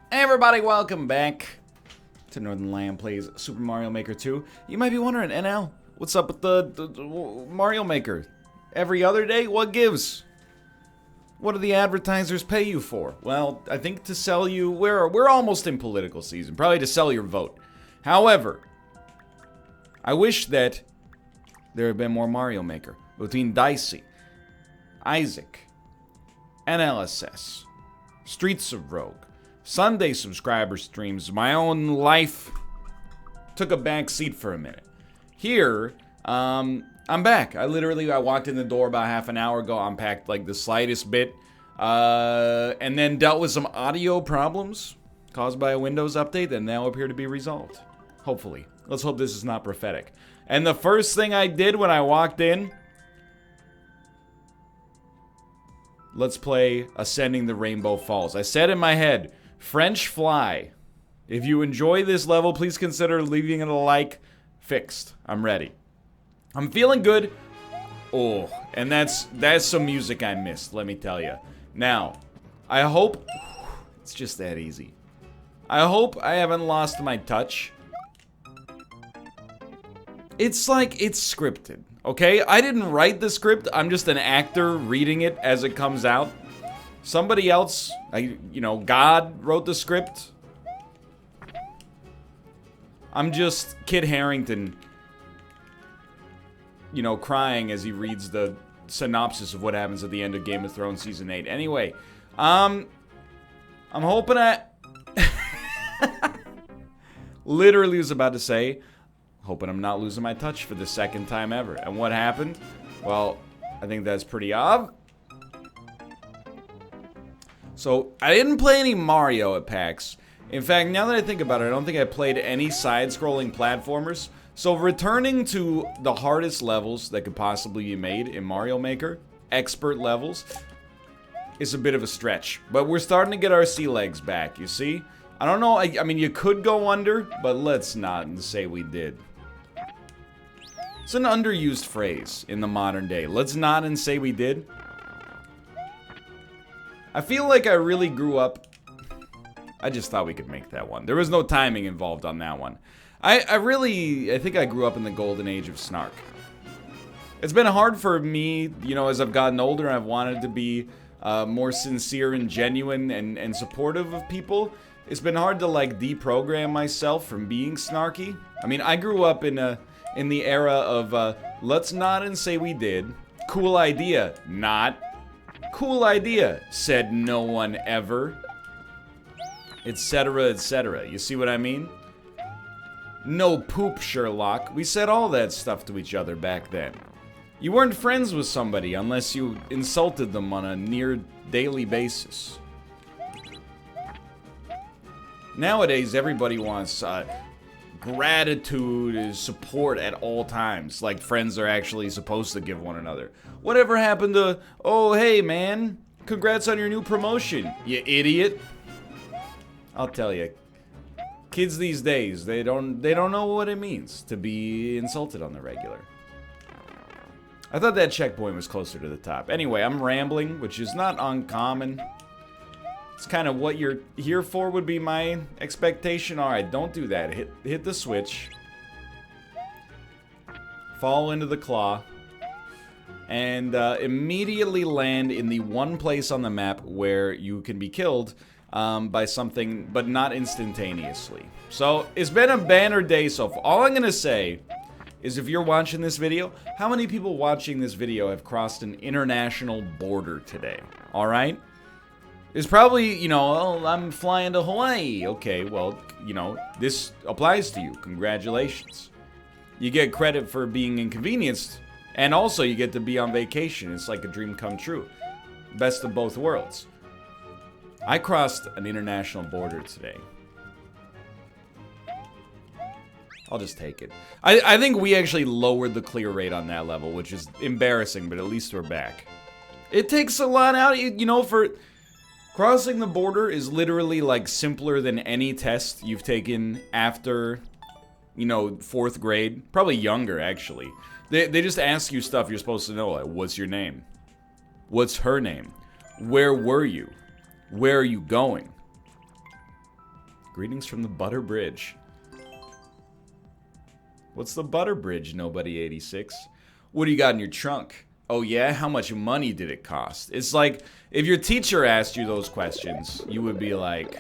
Hey everybody, welcome back to Northernlion Plays Super Mario Maker 2. You might be wondering, NL, what's up with the Mario Maker? Every other day? What gives? What do the advertisers pay you for? Well, I think to sell you, we're almost in political season, probably to sell your vote. However, I wish that there had been more Mario Maker between Dicey, Isaac, NLSS, Streets of Rogue, Sunday subscriber streams. My own life took a back seat for a minute. Here, I'm back. I walked in the door about half an hour ago, unpacked like the slightest bit, and then dealt with some audio problems caused by a Windows update that now appear to be resolved. Hopefully. Let's hope this is not prophetic. And the first thing I did when I walked in, let's play Ascending the Rainbow Falls. I said in my head, French Fly. If you enjoy this level, please consider leaving it a like. Fixed. I'm ready. I'm feeling good. Oh, and that's some music I missed, let me tell you. Now, I hope it's just that easy. I hope I haven't lost my touch. It's like it's scripted, okay? I didn't write the script. I'm just an actor reading it as it comes out. Somebody else, God wrote the script. I'm just Kid Harington, crying as he reads the synopsis of what happens at the end of Game of Thrones Season 8. Anyway, I'm hoping literally was about to say, hoping I'm not losing my touch for the second time ever. And what happened? Well, I think that's pretty obvious. So, I didn't play any Mario at PAX. In fact, now that I think about it, I don't think I played any side-scrolling platformers. So, returning to the hardest levels that could possibly be made in Mario Maker, expert levels, is a bit of a stretch. But we're starting to get our sea legs back, you see? I don't know, I mean, you could go under, but let's not say we did. It's an underused phrase in the modern day. Let's not and say we did. I feel like I really grew up. I just thought we could make that one. There was no timing involved on that one. I think I grew up in the golden age of snark. It's been hard for me, as I've gotten older, I've wanted to be more sincere and genuine and supportive of people. It's been hard to deprogram myself from being snarky. I mean, I grew up in the era of let's not and say we did. Cool idea, not. Cool idea, said no one ever. Etc., etc. You see what I mean? No poop, Sherlock. We said all that stuff to each other back then. You weren't friends with somebody unless you insulted them on a near daily basis. Nowadays, everybody wants gratitude and support at all times, like friends are actually supposed to give one another. Whatever happened to, oh, hey, man, congrats on your new promotion, you idiot? I'll tell you, kids these days, they don't know what it means to be insulted on the regular. I thought that checkpoint was closer to the top. Anyway, I'm rambling, which is not uncommon. It's kind of what you're here for would be my expectation. Alright, don't do that. Hit the switch. Fall into the claw. And immediately land in the one place on the map where you can be killed by something, but not instantaneously. So, it's been a banner day so far. All I'm going to say is if you're watching this video, how many people watching this video have crossed an international border today? Alright? It's probably, oh, I'm flying to Hawaii. Okay, well, this applies to you. Congratulations. You get credit for being inconvenienced, and also you get to be on vacation. It's like a dream come true. Best of both worlds. I crossed an international border today. I'll just take it. I think we actually lowered the clear rate on that level, which is embarrassing, but at least we're back. It takes a lot out, for... Crossing the border is literally simpler than any test you've taken after, 4th grade. Probably younger, actually. They just ask you stuff you're supposed to know, like, what's your name? What's her name? Where were you? Where are you going? Greetings from the Butter Bridge. What's the Butter Bridge, Nobody86? What do you got in your trunk? Oh yeah? How much money did it cost? It's like, if your teacher asked you those questions, you would be like...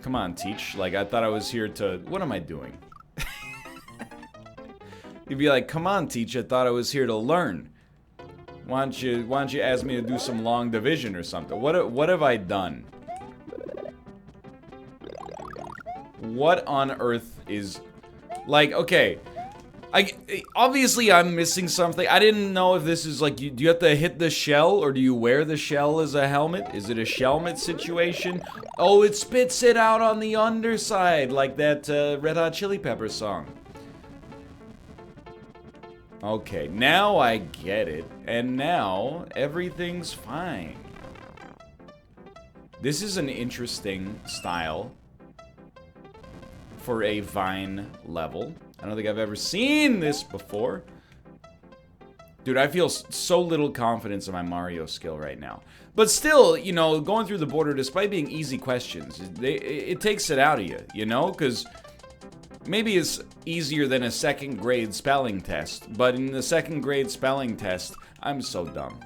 Come on, teach. Like, I thought I was here to... What am I doing? You'd be like, come on, teach. I thought I was here to learn. Why don't you ask me to do some long division or something? What have I done? What on earth is... Like, okay... obviously I'm missing something. I didn't know if this is like, do you have to hit the shell or do you wear the shell as a helmet? Is it a shelmet situation? Oh, it spits it out on the underside like that Red Hot Chili Peppers song. Okay, now I get it. And now everything's fine. This is an interesting style for a Vine level. I don't think I've ever seen this before. Dude, I feel so little confidence in my Mario skill right now. But still, you know, going through the border, despite being easy questions, it takes it out of you, you know? Because maybe it's easier than a second grade spelling test. But in the second grade spelling test, I'm so dumb.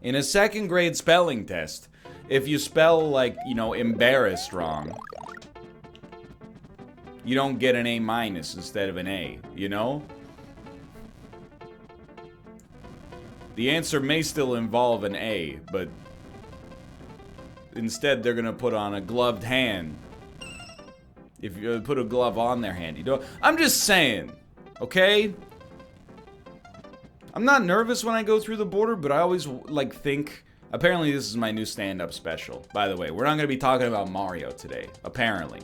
In a second grade spelling test, if you spell, like, you know, embarrassed wrong... You don't get an A- instead of an A, you know? The answer may still involve an A, but instead they're gonna put on a gloved hand. If you put a glove on their hand, you don't. I'm just saying, okay? I'm not nervous when I go through the border, but I always, like, think... Apparently this is my new stand-up special. By the way, we're not gonna be talking about Mario today, apparently.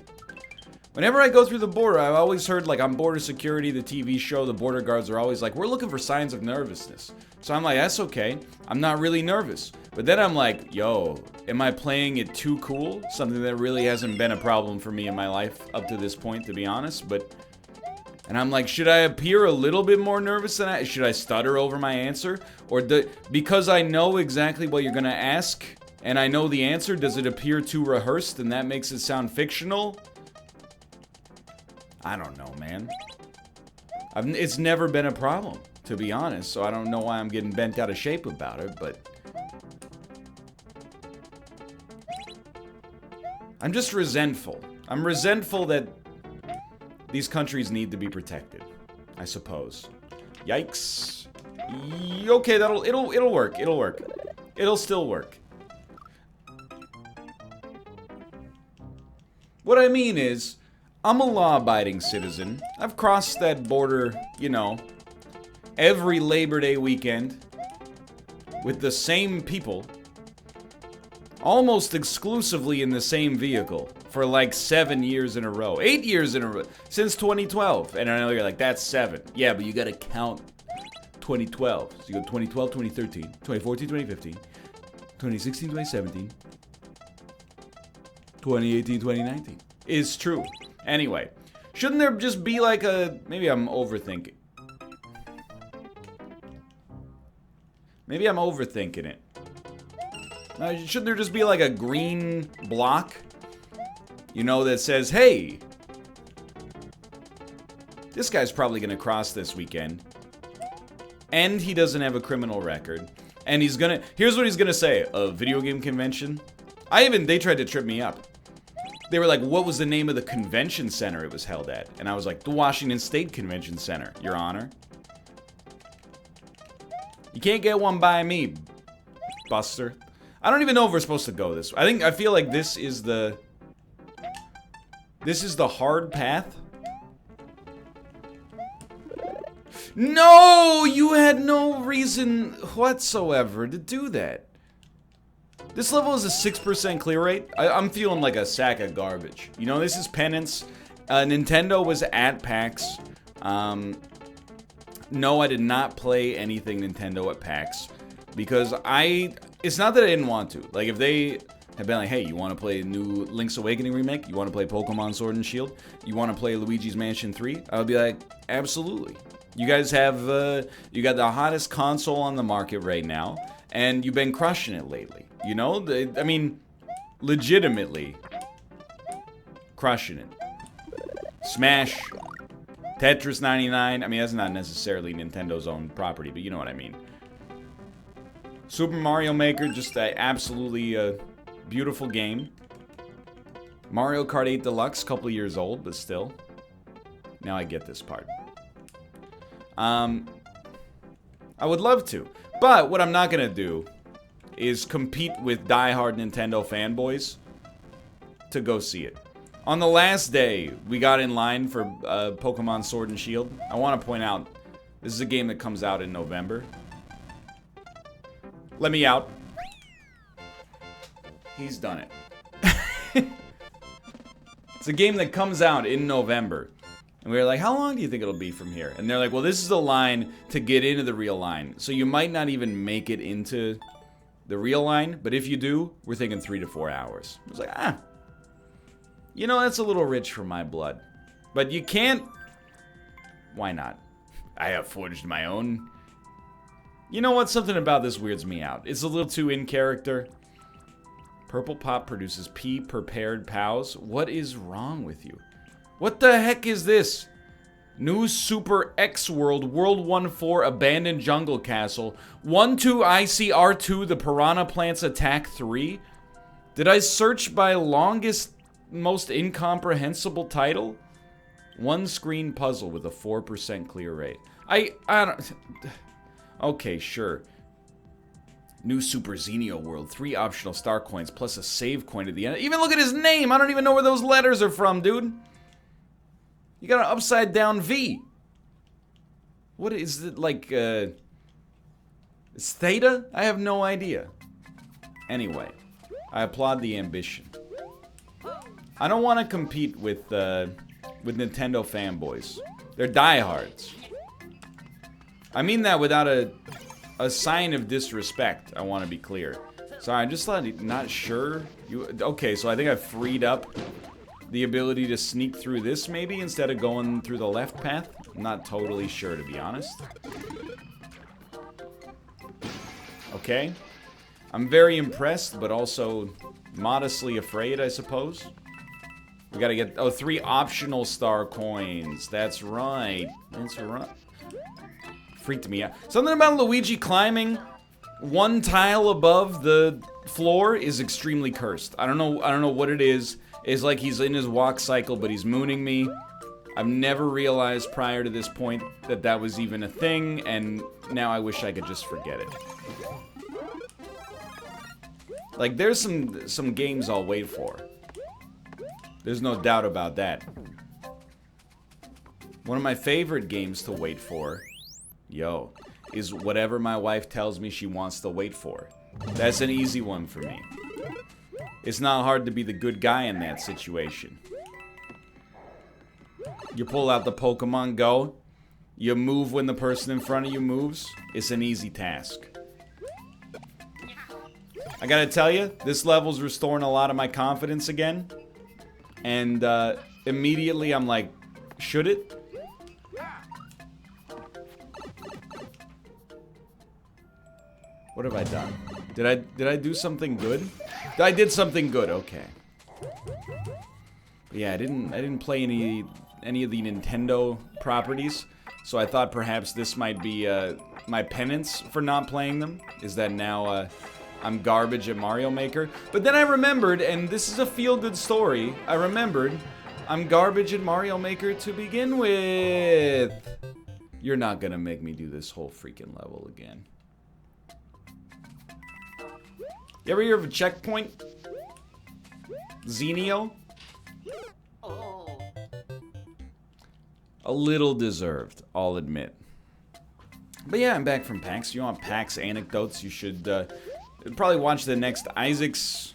Whenever I go through the border, I've always heard, like, on Border Security, the TV show, the border guards are always like, we're looking for signs of nervousness. So I'm like, that's okay. I'm not really nervous. But then I'm like, yo, am I playing it too cool? Something that really hasn't been a problem for me in my life up to this point, to be honest. And I'm like, should I appear a little bit more nervous than I... Should I stutter over my answer? Or because I know exactly what you're gonna ask, and I know the answer, does it appear too rehearsed, and that makes it sound fictional? I don't know, man. It's never been a problem, to be honest, so I don't know why I'm getting bent out of shape about it, but... I'm just resentful. I'm resentful that these countries need to be protected, I suppose. Yikes. Okay, it'll work, it'll work. It'll still work. What I mean is... I'm a law-abiding citizen. I've crossed that border, you know, every Labor Day weekend with the same people, almost exclusively in the same vehicle for like 7 years in a row, 8 years in a row, since 2012. And I know you're like, that's 7. Yeah, but you gotta count 2012. So you go 2012, 2013, 2014, 2015, 2016, 2017, 2018, 2019. It's true. Anyway, shouldn't there just be like a... Maybe I'm overthinking. Maybe I'm overthinking it. Shouldn't there just be like a green block? You know, that says, hey, this guy's probably gonna cross this weekend. And he doesn't have a criminal record. And he's gonna... Here's what he's gonna say. A video game convention? They tried to trip me up. They were like, what was the name of the convention center it was held at? And I was like, the Washington State Convention Center, Your Honor. You can't get one by me, Buster. I don't even know if we're supposed to go this way. I feel like this is the hard path. No, you had no reason whatsoever to do that. This level is a 6% clear rate. I'm feeling like a sack of garbage. You know, this is penance. Nintendo was at PAX. No, I did not play anything Nintendo at PAX. Because it's not that I didn't want to. Like, if they had been like, hey, you want to play a new Link's Awakening remake? You want to play Pokemon Sword and Shield? You want to play Luigi's Mansion 3? I would be like, absolutely. You guys have, you got the hottest console on the market right now. And you've been crushing it lately. You know, I mean, legitimately crushing it. Smash, Tetris 99. I mean, that's not necessarily Nintendo's own property, but you know what I mean. Super Mario Maker, just an absolutely beautiful game. Mario Kart 8 Deluxe, couple years old, but still. Now I get this part. I would love to. But what I'm not going to do is compete with diehard Nintendo fanboys to go see it. On the last day, we got in line for Pokemon Sword and Shield. I want to point out, this is a game that comes out in November. Let me out. He's done it. It's a game that comes out in November. And we were like, how long do you think it'll be from here? And they're like, well, this is the line to get into the real line. So you might not even make it into the real line. But if you do, we're thinking 3 to 4 hours. I was like, you know, that's a little rich for my blood. But you can't. Why not? I have forged my own. You know what? Something about this weirds me out. It's a little too in character. Purple Pop produces pea prepared POWs. What is wrong with you? What the heck is this? New Super X World, World 1-4, Abandoned Jungle Castle, 1-2 ICR2, The Piranha Plants Attack 3? Did I search by longest, most incomprehensible title? One screen puzzle with a 4% clear rate. I don't... Okay, sure. New Super Xenio World, 3 optional star coins plus a save coin at the end. Even look at his name! I don't even know where those letters are from, dude. You got an upside down V. What is it, like, is theta? I have no idea. Anyway, I applaud the ambition. I don't want to compete with Nintendo fanboys. They're diehards. I mean that without a sign of disrespect, I want to be clear. Sorry, I'm just not sure. Okay, so I think I freed up the ability to sneak through this, maybe, instead of going through the left path. I'm not totally sure, to be honest. Okay. I'm very impressed, but also modestly afraid, I suppose. We gotta get... Oh, 3 optional star coins. That's right. That's right. Freaked me out. Something about Luigi climbing 1 tile above the floor is extremely cursed. I don't know what it is. It's like he's in his walk cycle, but he's mooning me. I've never realized prior to this point that that was even a thing, and now I wish I could just forget it. Like, there's some games I'll wait for. There's no doubt about that. One of my favorite games to wait for, is whatever my wife tells me she wants to wait for. That's an easy one for me. It's not hard to be the good guy in that situation. You pull out the Pokemon Go. You move when the person in front of you moves. It's an easy task. I gotta tell you, this level's restoring a lot of my confidence again. And immediately I'm like, should it? What have I done? Did I do something good? I did something good, okay. But yeah, I didn't play any of the Nintendo properties, so I thought perhaps this might be my penance for not playing them, is that now I'm garbage at Mario Maker. But then I remembered, and this is a feel-good story, I remembered I'm garbage at Mario Maker to begin with. You're not gonna make me do this whole freaking level again. You ever hear of a checkpoint? Xenio? A little deserved, I'll admit. But yeah, I'm back from PAX. You want PAX anecdotes? You should probably watch the next Isaac's.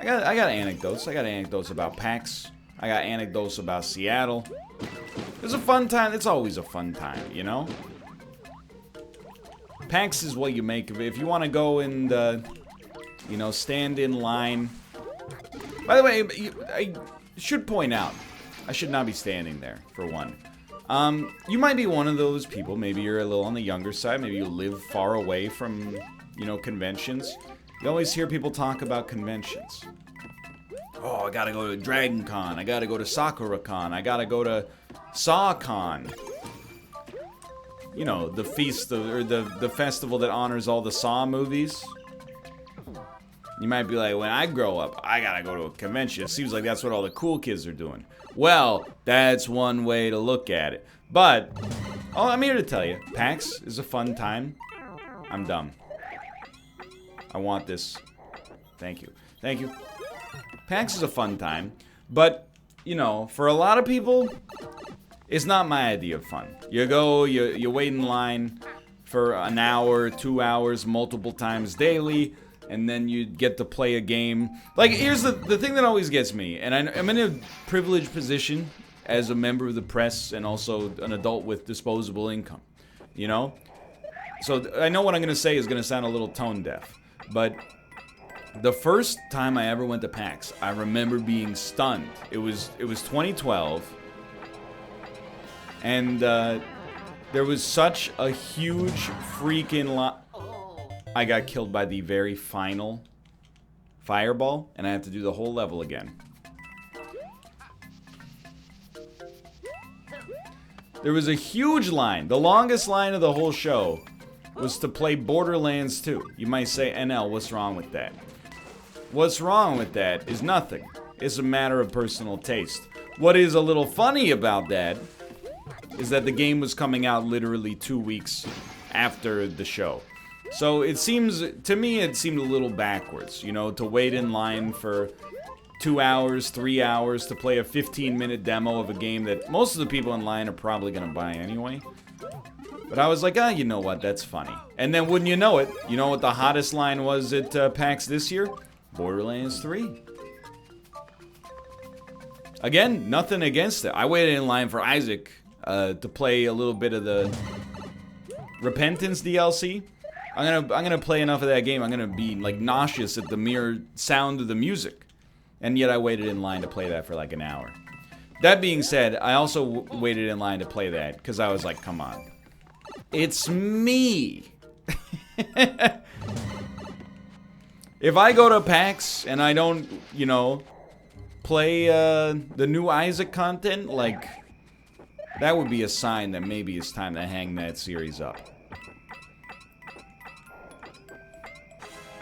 I got anecdotes. I got anecdotes about PAX. I got anecdotes about Seattle. It was a fun time. It's always a fun time, you know? PAX is what you make of it. If you want to go and, you know, stand in line. By the way, I should point out, I should not be standing there, for one. You might be one of those people, maybe you're a little on the younger side, maybe you live far away from, you know, conventions. You always hear people talk about conventions. Oh, I gotta go to Dragon Con. I gotta go to Sakura Con. I gotta go to Saw Con. You know, the feast, or the festival that honors all the Saw movies. You might be like, when I grow up, I gotta go to a convention. It seems like that's what all the cool kids are doing. Well, that's one way to look at it. But, oh, I'm here to tell you, PAX is a fun time. I'm dumb. I want this. Thank you. Thank you. PAX is a fun time, but, you know, for a lot of people, it's not my idea of fun. You go, you wait in line for an hour, 2 hours, multiple times daily, and then you get to play a game. Like, here's the thing that always gets me, and I'm in a privileged position as a member of the press and also an adult with disposable income, you know? So I know what I'm going to say is going to sound a little tone deaf, but the first time I ever went to PAX, I remember being stunned. It was 2012, and there was such a huge freaking lot. I got killed by the very final fireball, and I had to do the whole level again. There was a huge line. The longest line of the whole show was to play Borderlands 2. You might say, NL, what's wrong with that? What's wrong with that is nothing. It's a matter of personal taste. What is a little funny about that is that the game was coming out literally 2 weeks after the show. So it seems, to me, it seemed a little backwards, you know, to wait in line for 2 hours, 3 hours to play a 15-minute demo of a game that most of the people in line are probably going to buy anyway. But I was like, you know what, that's funny. And then wouldn't you know it, you know what the hottest line was at PAX this year? Borderlands 3. Again, nothing against it. I waited in line for Isaac to play a little bit of the Repentance DLC. I'm gonna play enough of that game. I'm gonna be like nauseous at the mere sound of the music, and yet I waited in line to play that for like an hour. That being said, I also waited in line to play that because I was like, come on, it's me. If I go to PAX and I don't, you know, play the new Isaac content, like, that would be a sign that maybe it's time to hang that series up.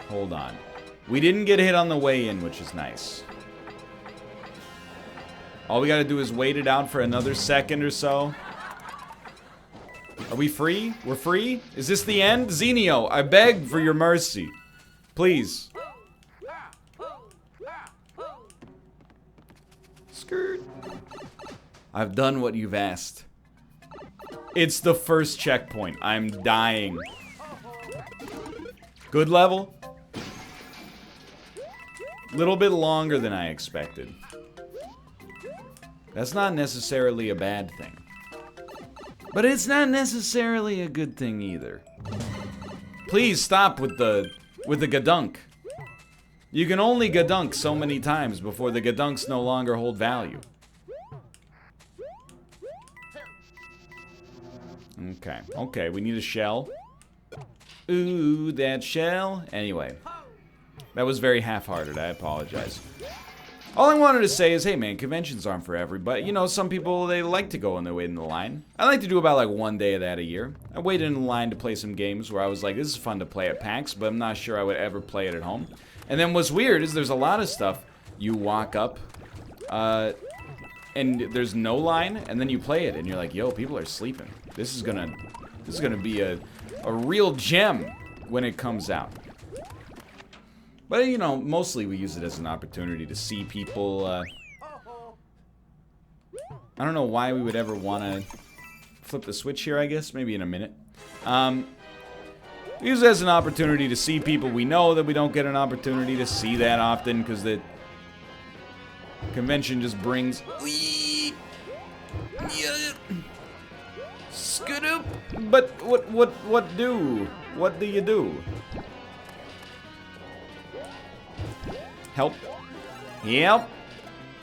Hold on. We didn't get hit on the way in, which is nice. All we gotta do is wait it out for another second or so. Are we free? We're free? Is this the end? Zenio, I beg for your mercy. Please. Skirt. I've done what you've asked. It's the first checkpoint. I'm dying. Good level. Little bit longer than I expected. That's not necessarily a bad thing. But it's not necessarily a good thing either. Please stop with the gadunk. You can only gadunk so many times before the gadunks no longer hold value. Okay, we need a shell. Ooh, that shell. Anyway. That was very half-hearted, I apologize. All I wanted to say is, hey man, conventions aren't for everybody. You know, some people, they like to go and they wait in the line. I like to do about like one day of that a year. I waited in the line to play some games where I was like, this is fun to play at PAX, but I'm not sure I would ever play it at home. And then what's weird is there's a lot of stuff, you walk up, and there's no line, and then you play it, and you're like, yo, people are sleeping. This is gonna be a real gem when it comes out. But, you know, mostly we use it as an opportunity to see people, I don't know why we would ever want to flip the switch here, I guess. Maybe in a minute. We use it as an opportunity to see people we know that we don't get an opportunity to see that often, because the convention just brings... Skidoo! But what do? What do you do? Help. Yep.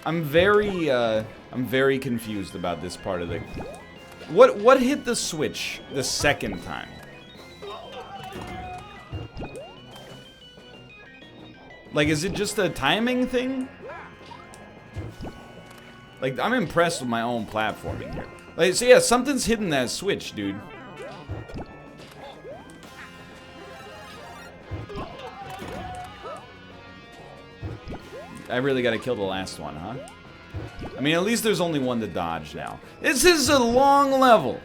I'm very confused about this part of the... What hit the switch the second time? Like, is it just a timing thing? Like, I'm impressed with my own platforming here. Like, so yeah, something's hitting that switch, dude. I really gotta kill the last one, huh? I mean, at least there's only one to dodge now. This is a long level.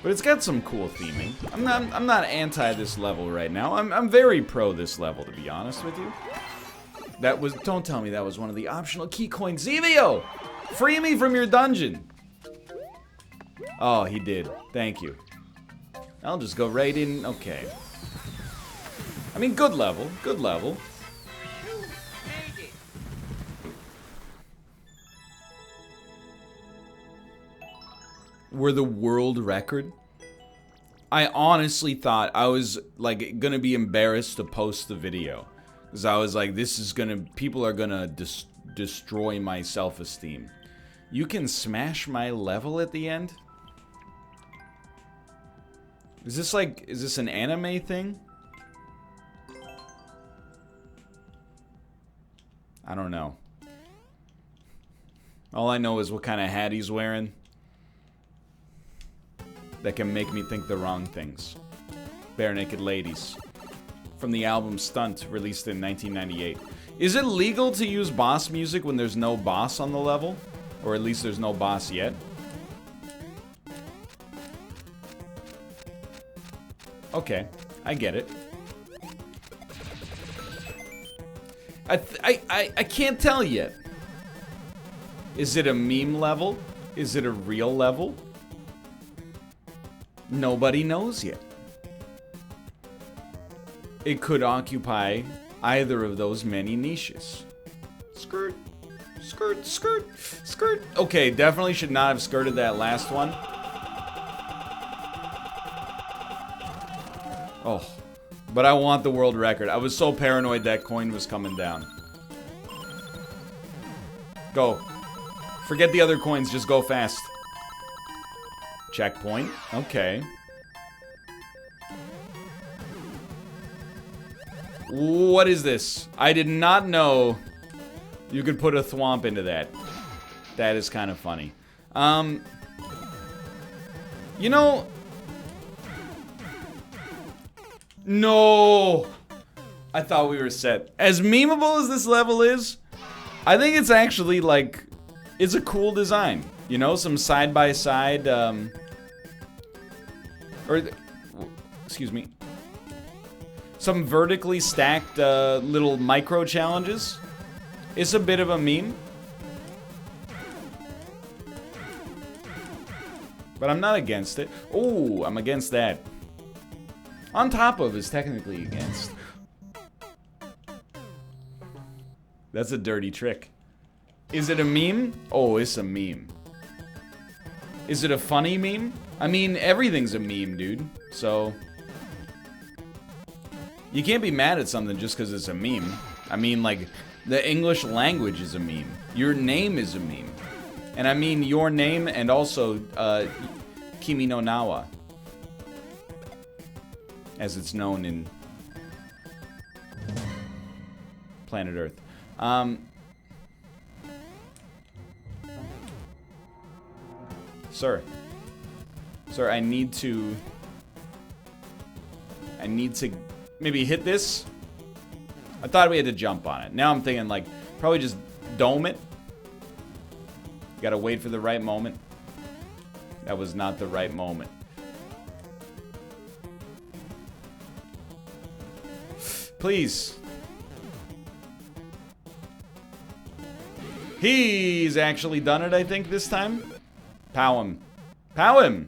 But it's got some cool theming. I'm not anti this level right now. I'm very pro this level, to be honest with you. That was, don't tell me that was one of the optional key coins. Zevio! Free me from your dungeon! Oh, he did. Thank you. I'll just go right in, okay. I mean, good level, good level. We're the world record? I honestly thought I was, like, gonna be embarrassed to post the video. Because I was like, this is gonna, people are gonna destroy my self-esteem. You can smash my level at the end? Is this like, is this an anime thing? I don't know. All I know is what kind of hat he's wearing. That can make me think the wrong things. Bare Naked Ladies. From the album Stunt, released in 1998. Is it legal to use boss music when there's no boss on the level? Or at least there's no boss yet? Okay, I get it. I can't tell yet. Is it a meme level? Is it a real level? Nobody knows yet. It could occupy either of those many niches. Skirt, skirt, skirt, skirt. Okay, definitely should not have skirted that last one. Oh, but I want the world record. I was so paranoid that coin was coming down. Go. Forget the other coins, just go fast. Checkpoint. Okay. What is this? I did not know you could put a thwomp into that. That is kind of funny. You know... No! I thought we were set. As memeable as this level is, I think it's actually, like... It's a cool design. You know, some side-by-side, excuse me. Some vertically stacked, little micro-challenges. It's a bit of a meme. But I'm not against it. Oh, I'm against that. On top of is technically against. That's a dirty trick. Is it a meme? Oh, it's a meme. Is it a funny meme? I mean, everything's a meme, dude. So... You can't be mad at something just because it's a meme. I mean, like, the English language is a meme. Your name is a meme. And I mean your name and also, Kimi no Nawa. As it's known in planet Earth. Sir. Sir, I need to maybe hit this. I thought we had to jump on it. Now I'm thinking, like, probably just dome it. Gotta wait for the right moment. That was not the right moment. Please. He's actually done it, I think, this time. Pow him. Pow him!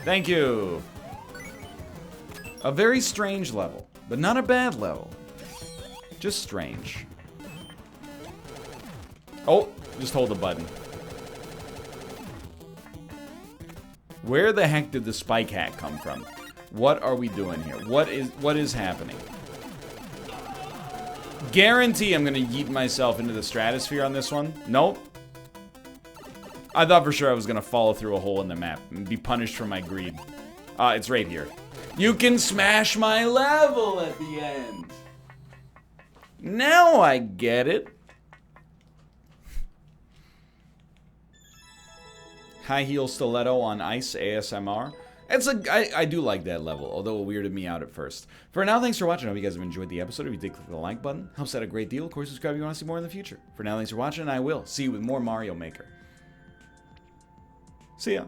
Thank you. A very strange level, but not a bad level. Just strange. Oh, just hold the button. Where the heck did the spike hat come from? What are we doing here? What is happening? Guarantee I'm gonna yeet myself into the stratosphere on this one. Nope. I thought for sure I was gonna fall through a hole in the map and be punished for my greed. It's right here. You can smash my level at the end. Now I get it. High heel stiletto on ice ASMR. I do like that level, although it weirded me out at first. For now, thanks for watching. I hope you guys have enjoyed the episode. If you did, click the like button. Helps out a great deal. Of course, subscribe if you want to see more in the future. For now, thanks for watching, and I will see you with more Mario Maker. See ya.